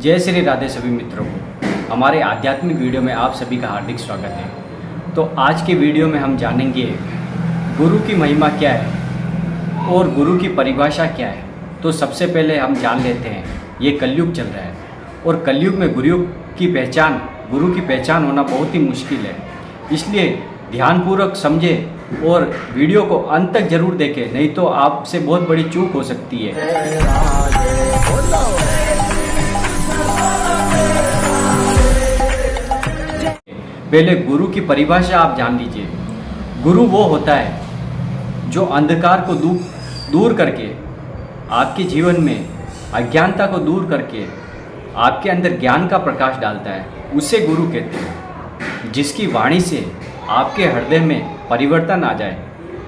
जय श्री राधे सभी मित्रों को हमारे आध्यात्मिक वीडियो में आप सभी का हार्दिक स्वागत है। तो आज के वीडियो में हम जानेंगे गुरु की महिमा क्या है और गुरु की परिभाषा क्या है। तो सबसे पहले हम जान लेते हैं ये कलयुग चल रहा है और कलयुग में गुरु की पहचान होना बहुत ही मुश्किल है। इसलिए ध्यानपूर्वक समझे और वीडियो को अंत तक जरूर देखें, नहीं तो आपसे बहुत बड़ी चूक हो सकती है। पहले गुरु की परिभाषा आप जान लीजिए। गुरु वो होता है जो अंधकार को दूर करके आपके जीवन में अज्ञानता को दूर करके आपके अंदर ज्ञान का प्रकाश डालता है, उसे गुरु कहते हैं। जिसकी वाणी से आपके हृदय में परिवर्तन आ जाए,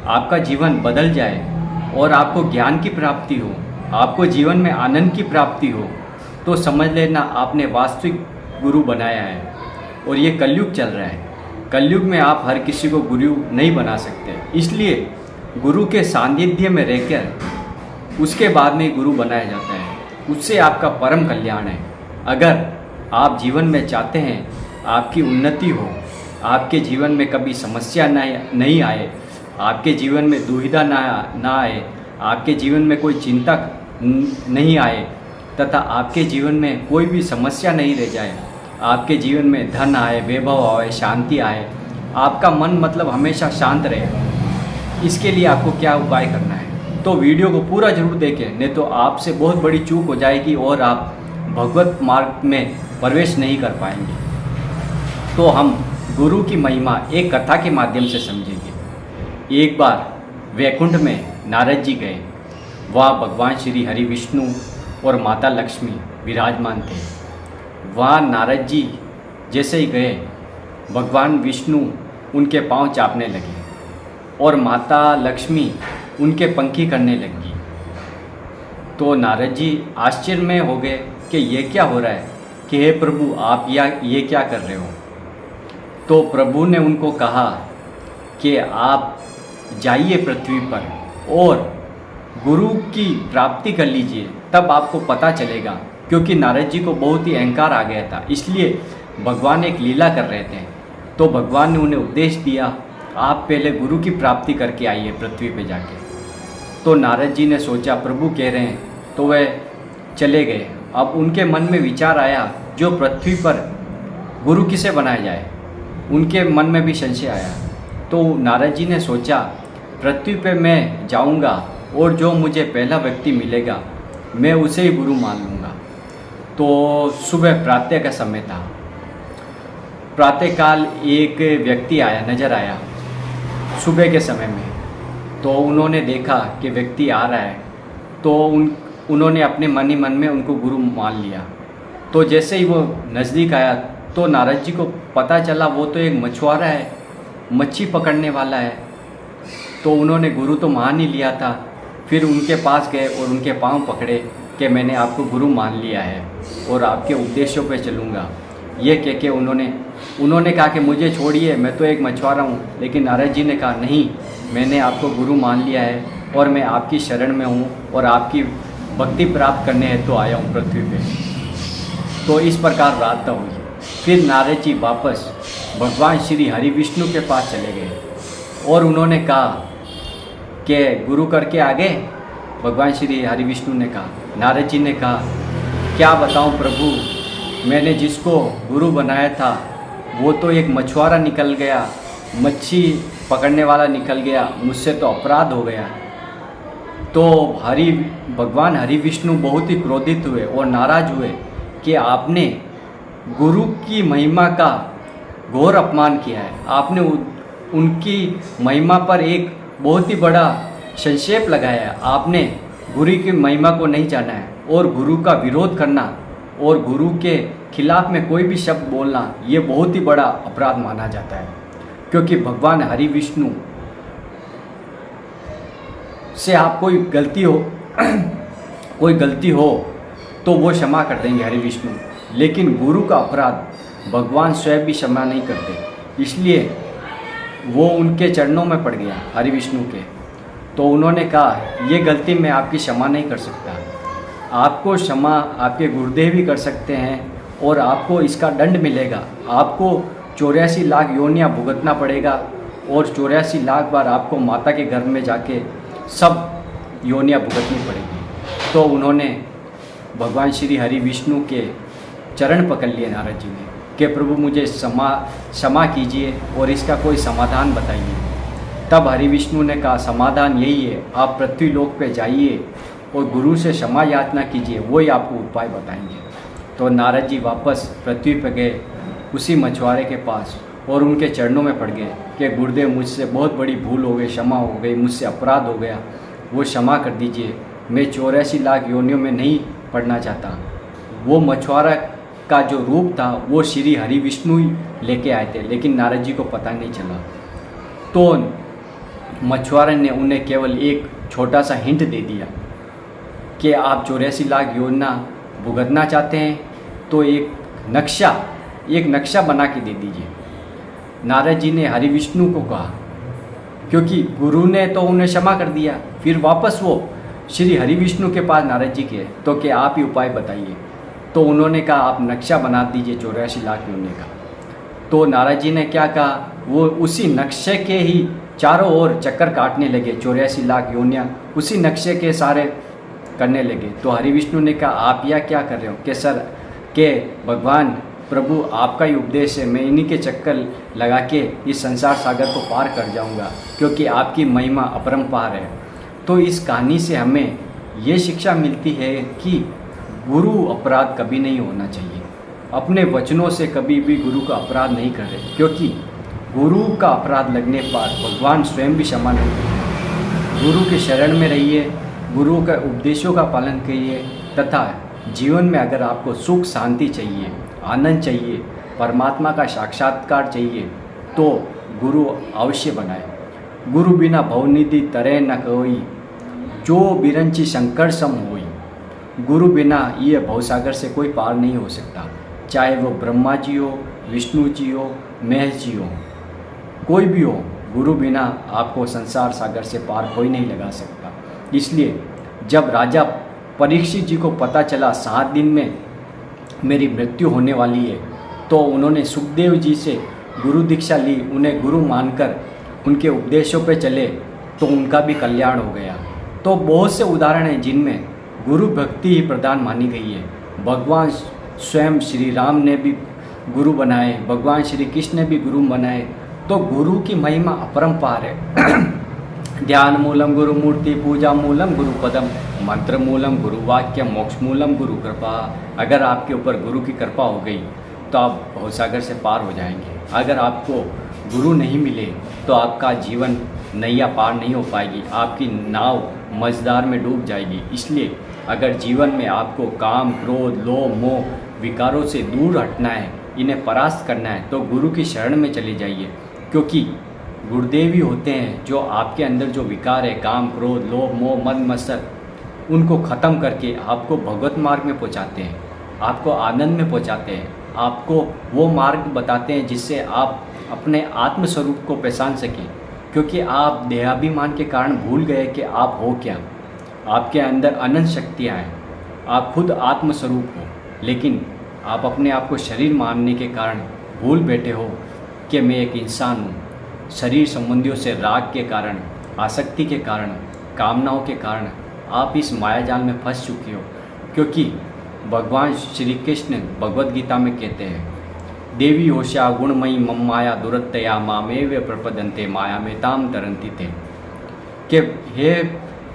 आपका जीवन बदल जाए और आपको ज्ञान की प्राप्ति हो, आपको जीवन में आनंद की प्राप्ति हो, तो समझ लेना आपने वास्तविक गुरु बनाया है। और ये कलयुग चल रहा है। कलयुग में आप हर किसी को गुरु नहीं बना सकते, इसलिए गुरु के सानिध्य में रहकर उसके बाद में गुरु बनाया जाता है। उससे आपका परम कल्याण है। अगर आप जीवन में चाहते हैं आपकी उन्नति हो, आपके जीवन में कभी समस्या नहीं आए, आपके जीवन में दुविधा ना आए, आपके जीवन में कोई चिंता नहीं आए तथा आपके जीवन में कोई भी समस्या नहीं रह जाए, आपके जीवन में धन आए, वैभव आए, शांति आए, आपका मन मतलब हमेशा शांत रहे, इसके लिए आपको क्या उपाय करना है। तो वीडियो को पूरा जरूर देखें, नहीं तो आपसे बहुत बड़ी चूक हो जाएगी और आप भगवत मार्ग में प्रवेश नहीं कर पाएंगे। तो हम गुरु की महिमा एक कथा के माध्यम से समझेंगे। एक बार वैकुंठ में नारद जी गए। वहाँ भगवान श्री हरि विष्णु और माता लक्ष्मी विराजमान थे। वहाँ नारद जी जैसे ही गए, भगवान विष्णु उनके पांव चापने लगे और माता लक्ष्मी उनके पंखी करने लगी। तो नारद जी आश्चर्य में हो गए कि ये क्या हो रहा है, कि हे प्रभु आप ये क्या कर रहे हो। तो प्रभु ने उनको कहा कि आप जाइए पृथ्वी पर और गुरु की प्राप्ति कर लीजिए, तब आपको पता चलेगा। क्योंकि नारद जी को बहुत ही अहंकार आ गया था, इसलिए भगवान एक लीला कर रहे थे। तो भगवान ने उन्हें उपदेश दिया, आप पहले गुरु की प्राप्ति करके आइए पृथ्वी पे जाके। तो नारद जी ने सोचा प्रभु कह रहे हैं, तो वह चले गए। अब उनके मन में विचार आया, जो पृथ्वी पर गुरु किसे बनाया जाए, उनके मन में भी संशय आया। तो नारद जी ने सोचा पृथ्वी पे मैं जाऊंगा और जो मुझे पहला व्यक्ति मिलेगा मैं उसे ही गुरु मान लूँगा। तो सुबह प्रातः का समय था। प्रातःकाल एक व्यक्ति नज़र आया सुबह के समय में। तो उन्होंने देखा कि व्यक्ति आ रहा है, तो उन्होंने अपने मन ही मन में उनको गुरु मान लिया। तो जैसे ही वो नज़दीक आया तो नारद जी को पता चला वो तो एक मछुआरा है, मच्छी पकड़ने वाला है। तो उन्होंने गुरु तो मान ही लिया था। फिर उनके पास गए और उनके पांव पकड़े कि मैंने आपको गुरु मान लिया है और आपके उपदेशों पे चलूँगा। ये कह के उन्होंने कहा कि मुझे छोड़िए, मैं तो एक मछुआरा हूँ। लेकिन नारद जी ने कहा नहीं, मैंने आपको गुरु मान लिया है और मैं आपकी शरण में हूँ और आपकी भक्ति प्राप्त करने हेतु तो आया हूँ पृथ्वी पे। तो इस प्रकार वार्ता हुई। फिर नारद जी वापस भगवान श्री हरि विष्णु के पास चले गए और उन्होंने कहा कि गुरु करके आ गए। भगवान श्री हरि विष्णु ने कहा, नारद जी ने कहा क्या बताऊं प्रभु, मैंने जिसको गुरु बनाया था वो तो एक मछुआरा निकल गया, मच्छी पकड़ने वाला निकल गया, मुझसे तो अपराध हो गया। तो भगवान हरि विष्णु बहुत ही क्रोधित हुए और नाराज हुए कि आपने गुरु की महिमा का घोर अपमान किया है। आपने उनकी महिमा पर एक बहुत ही बड़ा संक्षेप लगाया है। आपने गुरु की महिमा को नहीं जाना है और गुरु का विरोध करना और गुरु के खिलाफ में कोई भी शब्द बोलना, ये बहुत ही बड़ा अपराध माना जाता है। क्योंकि भगवान हरि विष्णु से आप कोई गलती हो तो वो क्षमा कर देंगे हरि विष्णु, लेकिन गुरु का अपराध भगवान स्वयं भी क्षमा नहीं करते। इसलिए वो उनके चरणों में पड़ गया हरि विष्णु के। तो उन्होंने कहा ये गलती मैं आपकी क्षमा नहीं कर सकता, आपको क्षमा आपके गुरुदेव ही कर सकते हैं और आपको इसका दंड मिलेगा। आपको 84 लाख योनियाँ भुगतना पड़ेगा और 84 लाख बार आपको माता के गर्भ में जाके सब योनियाँ भुगतनी पड़ेगी। तो उन्होंने भगवान श्री हरि विष्णु के चरण पकड़ लिए नारद जी ने कि प्रभु मुझे क्षमा कीजिए और इसका कोई समाधान बताइए। तब हरि विष्णु ने कहा समाधान यही है, आप पृथ्वी लोक पे जाइए और गुरु से क्षमा याचना कीजिए, वही आपको उपाय बताएंगे। तो नारद जी वापस पृथ्वी पर गए उसी मछुआरे के पास और उनके चरणों में पड़ गए कि गुरुदेव मुझसे बहुत बड़ी भूल हो गई, क्षमा हो गई, मुझसे अपराध हो गया, वो क्षमा कर दीजिए, मैं 84 लाख योनियों में नहीं पड़ना चाहता। वो मछुआरा का जो रूप था वो श्री हरि विष्णु ही लेके आए थे, लेकिन नारद जी को पता नहीं चला। तो मछुआरे ने उन्हें केवल एक छोटा सा हिंट दे दिया कि आप 84 लाख योजना भुगतना चाहते हैं तो एक नक्शा बना के दे दीजिए। नारद जी ने हरि विष्णु को कहा, क्योंकि गुरु ने तो उन्हें क्षमा कर दिया, फिर वापस वो श्री हरि विष्णु के पास नारद जी के तो कि आप ही उपाय बताइए। तो उन्होंने कहा आप नक्शा बना दीजिए 84 लाख योनि का। तो नारद जी ने क्या कहा, वो उसी नक्शे के ही चारों ओर चक्कर काटने लगे, 84 लाख योनियाँ उसी नक्शे के सारे करने लगे। तो हरि विष्णु ने कहा आप यह क्या कर रहे हो कि सर के भगवान प्रभु आपका ही उपदेश है, मैं इन्हीं के चक्कर लगा के इस संसार सागर को पार कर जाऊंगा, क्योंकि आपकी महिमा अपरंपार है। तो इस कहानी से हमें ये शिक्षा मिलती है कि गुरु अपराध कभी नहीं होना चाहिए, अपने वचनों से कभी भी गुरु का अपराध नहीं करें, क्योंकि गुरु का अपराध लगने पर भगवान स्वयं भी क्षमा नहीं करेंगे। गुरु के शरण में रहिए, गुरु के उपदेशों का पालन करिए, तथा जीवन में अगर आपको सुख शांति चाहिए, आनंद चाहिए, परमात्मा का साक्षात्कार चाहिए तो गुरु अवश्य बनाए। गुरु बिना भवनिधि तरे न कोई, जो बिरंची शंकर सम होई। गुरु बिना ये भवसागर से कोई पार नहीं हो सकता, चाहे वो ब्रह्मा जी हो, विष्णु जी हो, महेश जी हो, कोई भी हो, गुरु बिना आपको संसार सागर से पार कोई नहीं लगा सकता। इसलिए जब राजा परीक्षित जी को पता चला 7 दिन में मेरी मृत्यु होने वाली है, तो उन्होंने सुखदेव जी से गुरु दीक्षा ली, उन्हें गुरु मानकर उनके उपदेशों पे चले तो उनका भी कल्याण हो गया। तो बहुत से उदाहरण हैं जिनमें गुरु भक्ति ही प्रधान मानी गई है। भगवान स्वयं श्री राम ने भी गुरु बनाए, भगवान श्री कृष्ण ने भी गुरु बनाए। तो गुरु की महिमा अपरंपार है। ध्यान मूलम गुरु मूर्ति, पूजा मूलम गुरु पदम, मंत्र मूलम गुरु वाक्य, मोक्ष मूलम गुरु कृपा। अगर आपके ऊपर गुरु की कृपा हो गई तो आप भवसागर से पार हो जाएंगे। अगर आपको गुरु नहीं मिले तो आपका जीवन नैया पार नहीं हो पाएगी, आपकी नाव मझधार में डूब जाएगी। इसलिए अगर जीवन में आपको काम, क्रोध, लोभ, मोह विकारों से दूर हटना है, इन्हें परास्त करना है, तो गुरु की शरण में चले जाइए, क्योंकि गुरुदेव ही होते हैं जो आपके अंदर जो विकार है, काम, क्रोध, लोभ, मोह, मद मत्सर, उनको ख़त्म करके आपको भगवत मार्ग में पहुंचाते हैं, आपको आनंद में पहुंचाते हैं, आपको वो मार्ग बताते हैं जिससे आप अपने आत्मस्वरूप को पहचान सकें। क्योंकि आप देहाभिमान के कारण भूल गए कि आप हो क्या। आपके अंदर अनंत शक्तियाँ हैं, आप खुद आत्मस्वरूप हो, लेकिन आप अपने आप को शरीर मानने के कारण भूल बैठे हो कि मैं एक इंसान हूँ। शरीर संबंधियों से राग के कारण, आसक्ति के कारण, कामनाओं के कारण आप इस मायाजाल में फंस चुके हो। क्योंकि भगवान श्री कृष्ण भगवद गीता में कहते हैं, देवी होशा गुणमयी मम माया दुरत्तया मामेव प्रपदन्ते माया में ताम तरंती थे, कि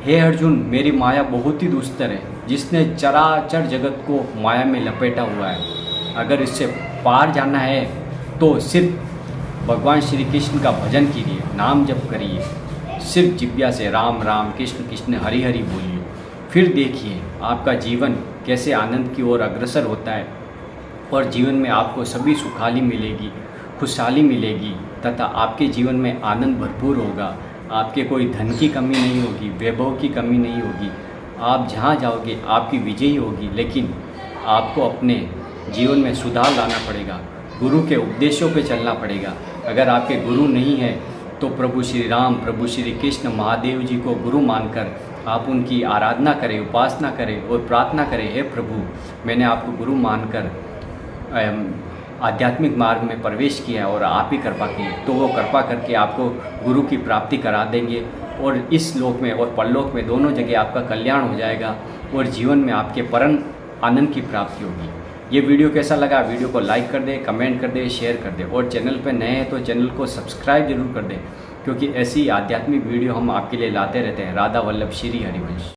हे अर्जुन, मेरी माया बहुत ही दुस्तर है, जिसने चराचर जगत को माया में लपेटा हुआ है। अगर इससे पार जाना है तो सिर्फ भगवान श्री कृष्ण का भजन कीजिए, नाम जप करिए, सिर्फ जिब्या से राम राम कृष्ण कृष्ण हरि हरि बोलिए। फिर देखिए आपका जीवन कैसे आनंद की ओर अग्रसर होता है और जीवन में आपको सभी सुखाली मिलेगी, खुशहाली मिलेगी, तथा आपके जीवन में आनंद भरपूर होगा। आपके कोई धन की कमी नहीं होगी, वैभव की कमी नहीं होगी। आप जहाँ जाओगे आपकी विजय ही होगी, लेकिन आपको अपने जीवन में सुधार लाना पड़ेगा, गुरु के उपदेशों पे चलना पड़ेगा। अगर आपके गुरु नहीं है तो प्रभु श्री राम, प्रभु श्री कृष्ण, महादेव जी को गुरु मानकर आप उनकी आराधना करें, उपासना करें और प्रार्थना करें, हे प्रभु मैंने आपको गुरु मानकर आध्यात्मिक मार्ग में प्रवेश किया और आप ही कृपा की, तो वो कृपा करके आपको गुरु की प्राप्ति करा देंगे और इस लोक में और परलोक में दोनों जगह आपका कल्याण हो जाएगा और जीवन में आपके परम आनंद की प्राप्ति होगी। ये वीडियो कैसा लगा? वीडियो को लाइक कर दें, कमेंट कर दें, शेयर कर दें और चैनल पर नए हैं तो चैनल को सब्सक्राइब जरूर कर दें, क्योंकि ऐसी आध्यात्मिक वीडियो हम आपके लिए लाते रहते हैं। राधा वल्लभ श्री हरिवंश।